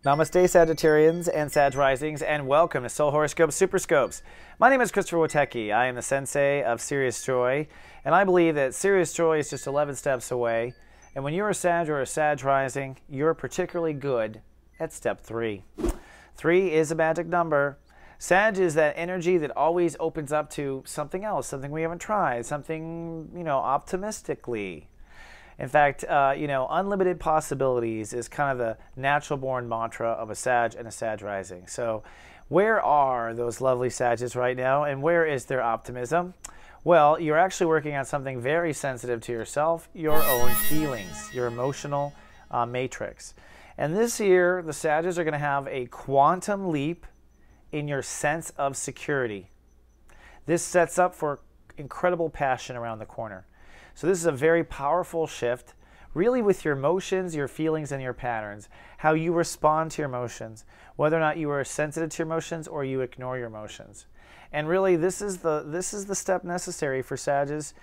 Namaste, Sagittarians and Sag Risings, and welcome to Soul Horoscope Super Scopes. My name is Christopher Wotecki. I am the sensei of Serious Joy, and I believe that Serious Joy is just 11 steps away. And when you're a Sag or a Sag Rising, you're particularly good at step 3. 3 is a magic number. Sag is that energy that always opens up to something else, something we haven't tried, something, optimistically. In fact, unlimited possibilities is kind of the natural-born mantra of a Sag and a Sag Rising. So where are those lovely Sages right now, and where is their optimism? Well, you're actually working on something very sensitive to yourself, your own feelings, your emotional matrix. And this year, the Sages are going to have a quantum leap in your sense of security. This sets up for incredible passion around the corner. So this is a very powerful shift, really with your emotions, your feelings, and your patterns, how you respond to your emotions, whether or not you are sensitive to your emotions or you ignore your emotions. And really, this is the step necessary for Sages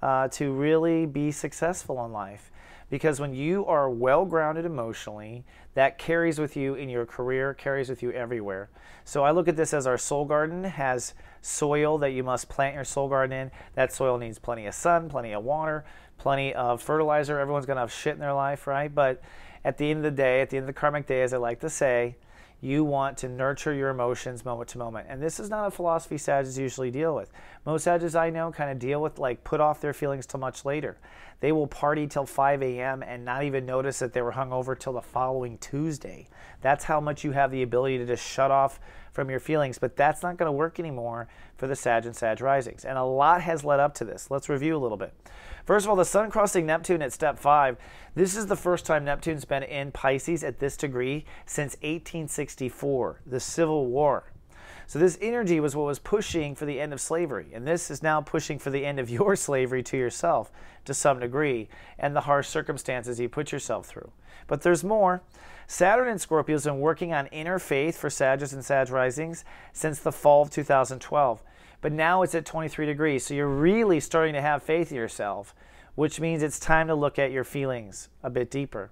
to really be successful in life. Because when you are well-grounded emotionally, that carries with you in your career, carries with you everywhere. So I look at this as our soul garden has soil that you must plant your soul garden in. That soil needs plenty of sun, plenty of water, plenty of fertilizer. Everyone's going to have shit in their life, right? But at the end of the day, at the end of the karmic day, as I like to say, you want to nurture your emotions moment to moment. And this is not a philosophy Sages usually deal with. Most Sages I know kind of deal with, put off their feelings till much later. They will party till 5 a.m. and not even notice that they were hungover till the following Tuesday. That's how much you have the ability to just shut off from your feelings. But that's not going to work anymore for the Sag and Sag Risings. And a lot has led up to this. Let's review a little bit. First of all, the Sun crossing Neptune at step 5. This is the first time Neptune's been in Pisces at this degree since 1864, the Civil War. So this energy was what was pushing for the end of slavery. And this is now pushing for the end of your slavery to yourself to some degree and the harsh circumstances you put yourself through. But there's more. Saturn in Scorpio has been working on inner faith for Sagittarius and Sag Risings since the fall of 2012. But now it's at 23 degrees. So you're really starting to have faith in yourself, which means it's time to look at your feelings a bit deeper.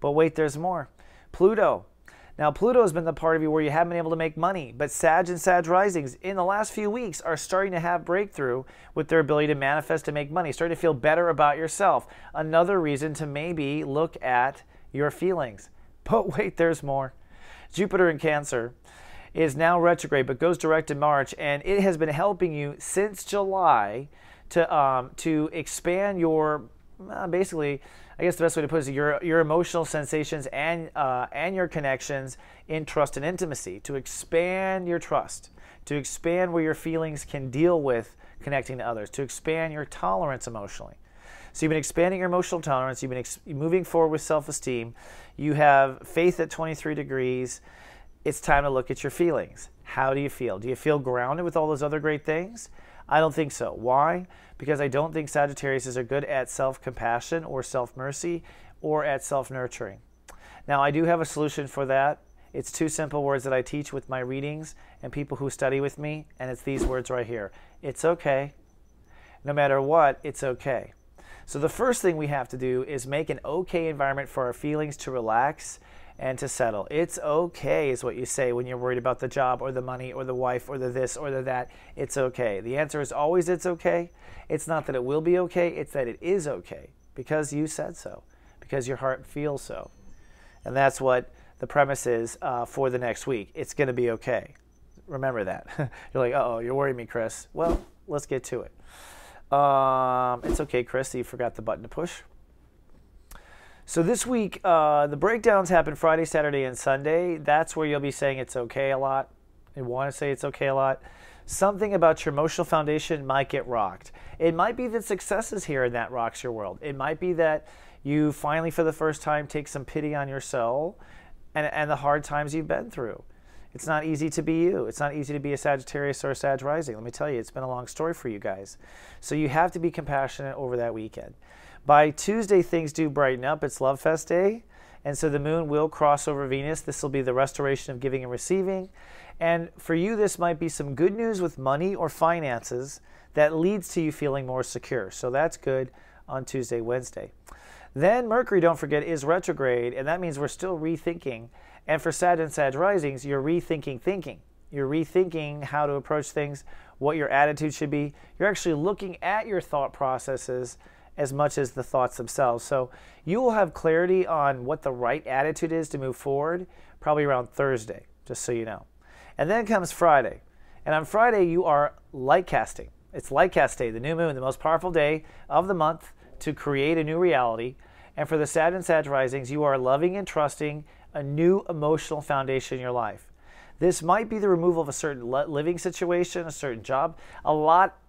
But wait, there's more. Pluto. Now, Pluto has been the part of you where you haven't been able to make money, but Sag and Sag Risings in the last few weeks are starting to have breakthrough with their ability to manifest and make money, starting to feel better about yourself. Another reason to maybe look at your feelings. But wait, there's more. Jupiter in Cancer is now retrograde, but goes direct in March, and it has been helping you since July to expand your, basically, I guess the best way to put it is your emotional sensations and your connections in trust and intimacy, to expand your trust, to expand where your feelings can deal with connecting to others, to expand your tolerance emotionally. So you've been expanding your emotional tolerance, you've been moving forward with self-esteem, you have faith at 23 degrees, it's time to look at your feelings. How do you feel? Do you feel grounded with all those other great things? I don't think so. Why? Because I don't think Sagittarius are good at self-compassion or self-mercy or at self-nurturing. Now, I do have a solution for that. It's 2 simple words that I teach with my readings and people who study with me, and it's these words right here. It's okay. No matter what, it's okay. So the first thing we have to do is make an okay environment for our feelings to relax and to settle. It's okay is what you say when you're worried about the job or the money or the wife or the this or the that. It's okay. The answer is always it's okay. It's not that it will be okay, it's that it is okay because you said so, because your heart feels so. And that's what the premise is for the next week. It's going to be okay. Remember that. You're like, uh-oh, you're worrying me, Chris. Well, let's get to it. It's okay, Chris, you forgot the button to push. So this week, the breakdowns happen Friday, Saturday, and Sunday. That's where you'll be saying it's okay a lot. You want to say it's okay a lot. Something about your emotional foundation might get rocked. It might be that success is here and that rocks your world. It might be that you finally, for the first time, take some pity on your soul and the hard times you've been through. It's not easy to be you. It's not easy to be a Sagittarius or a Sag Rising. Let me tell you, it's been a long story for you guys. So you have to be compassionate over that weekend. By Tuesday, things do brighten up. It's Love Fest Day, and so the moon will cross over Venus. This will be the restoration of giving and receiving. And for you, this might be some good news with money or finances that leads to you feeling more secure. So that's good on Tuesday, Wednesday. Then Mercury, don't forget, is retrograde, and that means we're still rethinking. And for Sag and Sag risings, you're rethinking thinking. You're rethinking how to approach things, what your attitude should be. You're actually looking at your thought processes as much as the thoughts themselves. So you will have clarity on what the right attitude is to move forward, probably around Thursday, just so you know. And then comes Friday. And on Friday, you are light casting. It's light cast day, the new moon, the most powerful day of the month to create a new reality. And for the Sag and Sag risings, you are loving and trusting a new emotional foundation in your life. This might be the removal of a certain living situation, a certain job.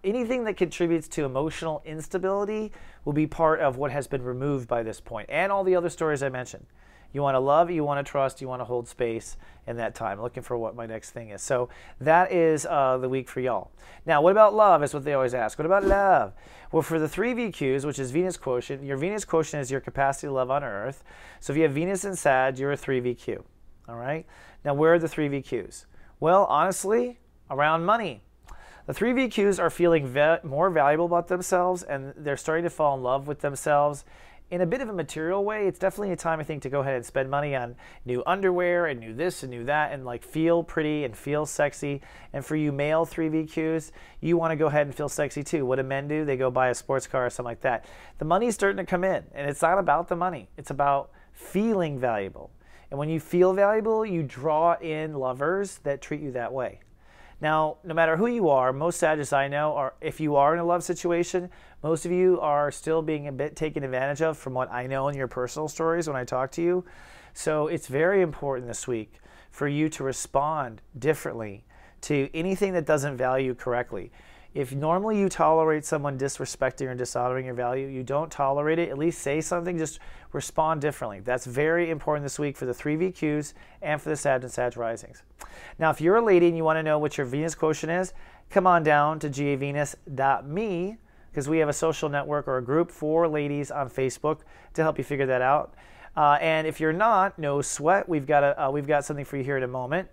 Anything that contributes to emotional instability will be part of what has been removed by this point, and all the other stories I mentioned. You want to love, you want to trust, you want to hold space in that time. Looking for what my next thing is. So that is the week for y'all. Now, what about love is what they always ask. What about love? Well, for the 3 VQs, which is Venus quotient, your Venus quotient is your capacity to love on Earth. So if you have Venus in Sag, you're a 3 VQ. All right? Now, where are the 3 VQs? Well, honestly, around money. The 3 VQs are feeling more valuable about themselves, and they're starting to fall in love with themselves in a bit of a material way. It's definitely a time, I think, to go ahead and spend money on new underwear and new this and new that, and like feel pretty and feel sexy. And for you male 3 VQs, you want to go ahead and feel sexy too. What do men do? They go buy a sports car or something like that. The money's starting to come in, and it's not about the money. It's about feeling valuable. And when you feel valuable, you draw in lovers that treat you that way. Now, no matter who you are, most Sagittarius I know, are, if you are in a love situation, most of you are still being a bit taken advantage of from what I know in your personal stories when I talk to you. So it's very important this week for you to respond differently to anything that doesn't value you correctly. If normally you tolerate someone disrespecting or dishonoring your value, you don't tolerate it, at least say something, just respond differently. That's very important this week for the 3 VQs and for the Sag and Sag risings. Now, if you're a lady and you want to know what your Venus quotient is, come on down to gavenus.me, because we have a social network or a group for ladies on Facebook to help you figure that out. And if you're not, no sweat. We've got something for you here in a moment.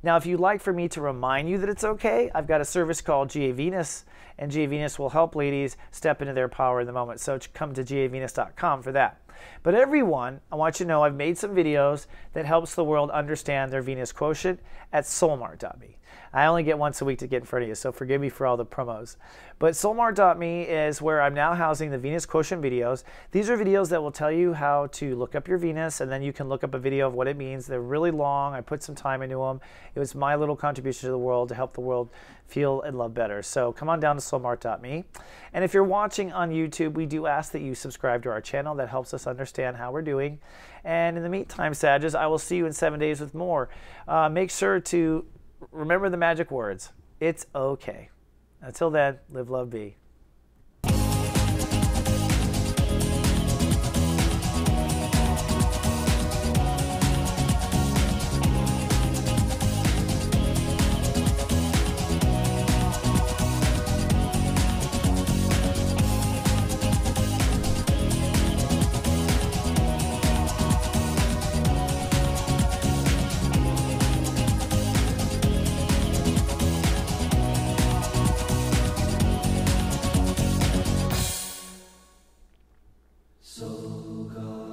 Now, if you'd like for me to remind you that it's okay, I've got a service called GA Venus, and GA Venus will help ladies step into their power in the moment. So come to gavenus.com for that. But everyone, I want you to know I've made some videos that helps the world understand their Venus quotient at soulmart.me. I only get once a week to get in front of you, so forgive me for all the promos. But soulmart.me is where I'm now housing the Venus quotient videos. These are videos that will tell you how to look up your Venus, and then you can look up a video of what it means. They're really long. I put some time into them. It was my little contribution to the world to help the world feel and love better. So come on down to soulmart.me. And if you're watching on YouTube, we do ask that you subscribe to our channel. That helps us understand how we're doing. And in the meantime, Sagittarius, I will see you in 7 days with more. Make sure to remember the magic words. It's okay. Until then, live, love, be. So God.